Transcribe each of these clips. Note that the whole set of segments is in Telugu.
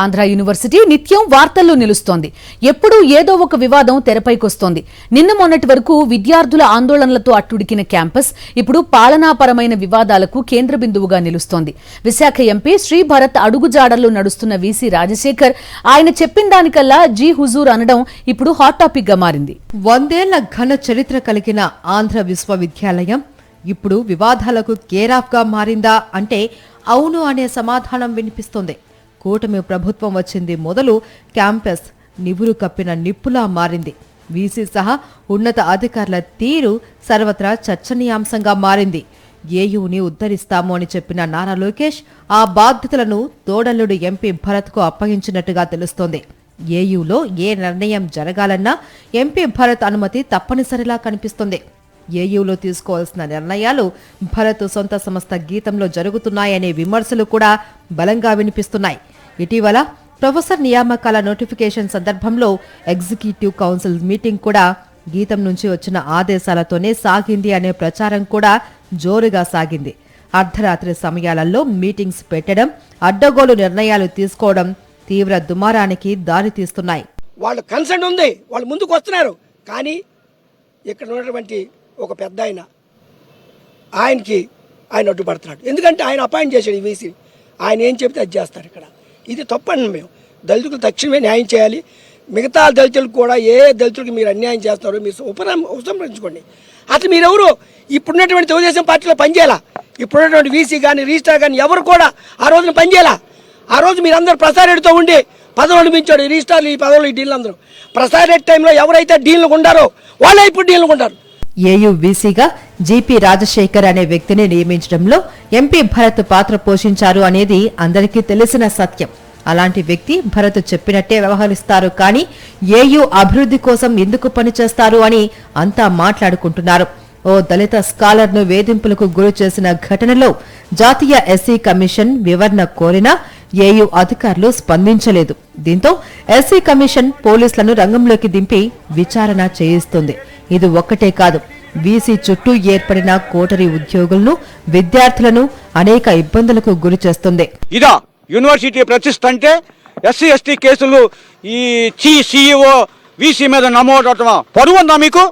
ఆంధ్ర యూనివర్సిటీ నిత్యం వార్తల్లో నిలుస్తోంది. ఎప్పుడూ ఏదో ఒక వివాదం తెరపైకొస్తోంది. నిన్న మొన్నటి వరకు విద్యార్థుల ఆందోళనలతో అట్టుడికిన క్యాంపస్ ఇప్పుడు పాలనాపరమైన వివాదాలకు కేంద్ర బిందువుగా నిలుస్తోంది. విశాఖ ఎంపీ శ్రీభరత్ అడుగుజాడల్లో నడుస్తున్న వీసీ రాజశేఖర్ ఆయన చెప్పిన దానికల్లా జీ హుజూర్ అనడం ఇప్పుడు హాట్ టాపిక్ గా మారింది. 100 ఏళ్ల ఘన చరిత్ర కలిగిన ఆంధ్ర విశ్వవిద్యాలయం ఇప్పుడు వివాదాలకు కేరాఫ్ గా మారిందా అంటే అవును అనే సమాధానం వినిపిస్తుంది. కూటమి ప్రభుత్వం వచ్చింది మొదలు క్యాంపస్ నివురు కప్పిన నిప్పులా మారింది. వీసీ సహా ఉన్నత అధికారుల తీరు సర్వత్రా చర్చనీయాంశంగా మారింది. ఏయూని ఉద్ధరిస్తాము అని చెప్పిన నారా లోకేష్ ఆ బాధ్యతలను తోడల్లుడు ఎంపీ భరత్కు అప్పగించినట్టుగా తెలుస్తోంది. ఏయూలో ఏ నిర్ణయం జరగాలన్నా ఎంపీ భరత్ అనుమతి తప్పనిసరిలా కనిపిస్తుంది. ఏయూలో తీసుకోవాల్సిన నిర్ణయాలు భరత్ సొంత సంస్థ గీతంలో జరుగుతున్నాయనే విమర్శలు కూడా బలంగా వినిపిస్తున్నాయి. ఇటీవల ప్రొఫెసర్ నియామకాల నోటిఫికేషన్ సందర్భంలో ఎగ్జిక్యూటివ్ కౌన్సిల్ మీటింగ్ కూడా గీతం నుంచి వచ్చిన ఆదేశాలతోనే సాగింది అనే ప్రచారం కూడా జోరుగా సాగింది. అర్ధరాత్రి సమయాలలో మీటింగ్స్ పెట్టడం, అడ్డగోలు నిర్ణయాలు తీసుకోవడం తీవ్ర దుమారానికి దారితీస్తున్నాయి. వాళ్ళు కన్సర్న్ ఉంది, వాళ్ళు ముందుకు వస్తున్నారు. కానీ ఇక్కడ ఉన్నటువంటి ఒక పెద్ద ఆయన అడ్డుపడుతున్నాడు. ఎందుకంటే ఆయన అపాయింట్ చేశాడు ఈ వీసీ. ఆయన ఏం చెప్తే అది చేస్తారు. ఇక్కడ ఇది తప్పండి. మేము దళితులకు తక్షణమే న్యాయం చేయాలి. మిగతా దళితులకు కూడా ఏ దళితులకు మీరు అన్యాయం చేస్తారో మీరు ఉపసంహరించుకోండి. అసలు మీరెవరు ఇప్పుడున్నటువంటి తెలుగుదేశం పార్టీలో పనిచేయాలా? ఇప్పుడున్నటువంటి వీసీ కానీ రిజిస్ట్రార్ కానీ ఎవరు కూడా ఆ రోజున పనిచేయాలా? ఆ రోజు మీరందరూ ప్రసారెడ్డితో ఉండి పదవులు అనిపించాడు. ఈ రిజిస్ట్రార్లు, ఈ పదవులు, ఈ డీన్లు అందరూ ప్రసారెడ్డి టైంలో ఎవరైతే డీన్లు ఉండారో వాళ్ళే ఇప్పుడు డీన్లు ఉంటారు. ఏయూ వీసీగా జీపీ రాజశేఖర్ అనే వ్యక్తిని నియమించడంలో ఎంపీ భరత్ పాత్ర పోషించారు అనేది అందరికీ తెలిసిన సత్యం. అలాంటి వ్యక్తి భరత్ చెప్పినట్టే వ్యవహరిస్తారు. కానీ ఏయూ అభివృద్ధి కోసం ఎందుకు పనిచేస్తారు అని అంతా మాట్లాడుకుంటున్నారు. ఓ దళిత స్కాలర్ను వేధింపులకు గురి చేసిన ఘటనలో జాతీయ ఎస్సీ కమిషన్ వివరణ కోరినా ఏయూ అధికారులు స్పందించలేదు. దీంతో ఎస్సీ కమిషన్ పోలీసులను రంగంలోకి దింపి విచారణ చేయిస్తుంది. ఇది ఒక్కటే కాదు, వీసీ చుట్టూ ఏర్పడిన కోటరీ ఉద్యోగులను, విద్యార్థులను అనేక ఇబ్బందులకు గురి చేస్తుంది. ఇదా యూనివర్సిటీ ప్రతిష్ట అంటే? ఎస్సీ ఎస్టీ కేసులు ఈ సిఇఓ వీసీ మీద నమోదవటమా? పరువుందా మీకు?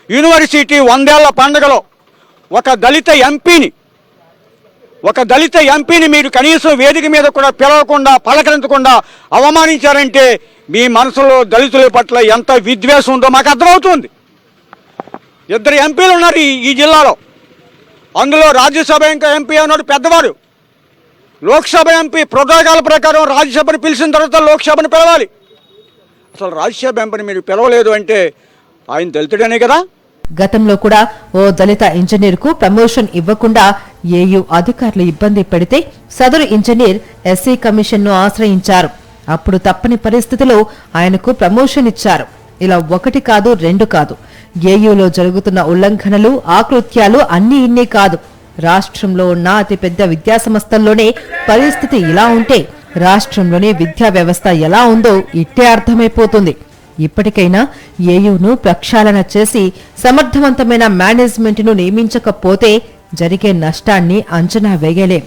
యూనివర్సిటీ 100 ఏళ్ల పండుగలో ఒక దళిత ఎంపీని మీరు కనీసం వేదిక మీద కూడా పిలవకుండా, పలకరించకుండా అవమానించారంటే మీ మనసులో దళితుల పట్ల ఎంత విద్వేషం ఉందో మాకు అర్థమవుతుంది. 2 ఎంపీలు ఉన్నారు ఈ జిల్లాలో. అందులో రాజ్యసభ ఎంపీ అన్నాడు పెద్దవాడు. లోక్సభ ఎంపీ ప్రోటోకాల ప్రకారం రాజ్యసభను పిలిచిన తర్వాత లోక్సభను పిలవాలి. అసలు రాజ్యసభ ఎంపీని మీరు పిలవలేదు అంటే ఆయన దళితుడనే కదా. గతంలో కూడా ఓ దళిత ఇంజనీర్కు ప్రమోషన్ ఇవ్వకుండా ఏయూ అధికారులు ఇబ్బంది పెడితే సదరు ఇంజనీర్ ఎస్సీ కమిషన్ను ఆశ్రయించారు. అప్పుడు తప్పని పరిస్థితిలో ఆయనకు ప్రమోషన్ ఇచ్చారు. ఇలా 1 కాదు 2 కాదు, ఏయూలో జరుగుతున్న ఉల్లంఘనలు, ఆకృత్యాలు అన్నీ ఇన్ని కాదు. రాష్ట్రంలో ఉన్న అతిపెద్ద విద్యాసంస్థల్లోనే పరిస్థితి ఇలా ఉంటే రాష్ట్రంలోని విద్యా వ్యవస్థ ఎలా ఉందో ఇట్టే అర్థమైపోతుంది. ఇప్పటికైనా ఏయూను ప్రక్షాళన చేసి సమర్థవంతమైన మేనేజ్మెంట్ను నియమించకపోతే జరిగే నష్టాన్ని అంచనా వేయలేం.